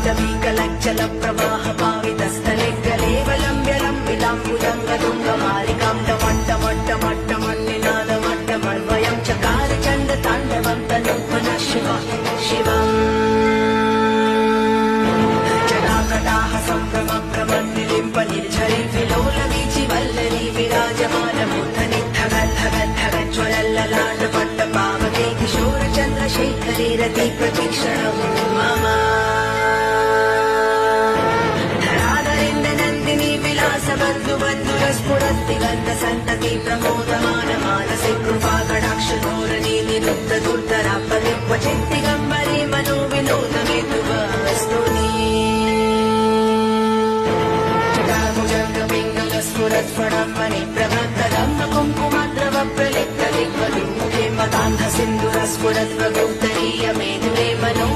पाटवीकलज्जल प्रवाह पावितस्थले गलेवलम्ब्य लम्बिलाम्बुजङ्गतुङ्गमालिकां टमट्टमट्टमट्टमन्निनादमट्टमन्वयं चकार चण्डताण्डवं तनु पुनः शिवम् जटाकटाः सम्भ्रमभ्रमन्निलिम्ब निर्झरि विलोलवीचि वल्लरी विराजमानमूर्धनि धगद्धगज्ज्वलल्ललाटपट्टपावके किशोरचन्द्रशेखरे रति प्रतीक्षणं मम धराधरेन्द्र नन्दिनी विलासबन्धुबन्धुरस्फुरद्दिगन्तसन्तति प्रमोदमान मानसे कृपाकटाक्षधोरणी निरुद्धदुर्धरापदे क्वचिद्दिगम्बरे मनो विनोदमेतुवस्तुनि स्फुरत्फणमणि प्रभक्तदम्ब कुङ्कुमद्रव प्रलिप्तदिग्वलिमुखे मतान्धसिन्धुरस्फुरद्वगोत्तरीय मेदुरे मनो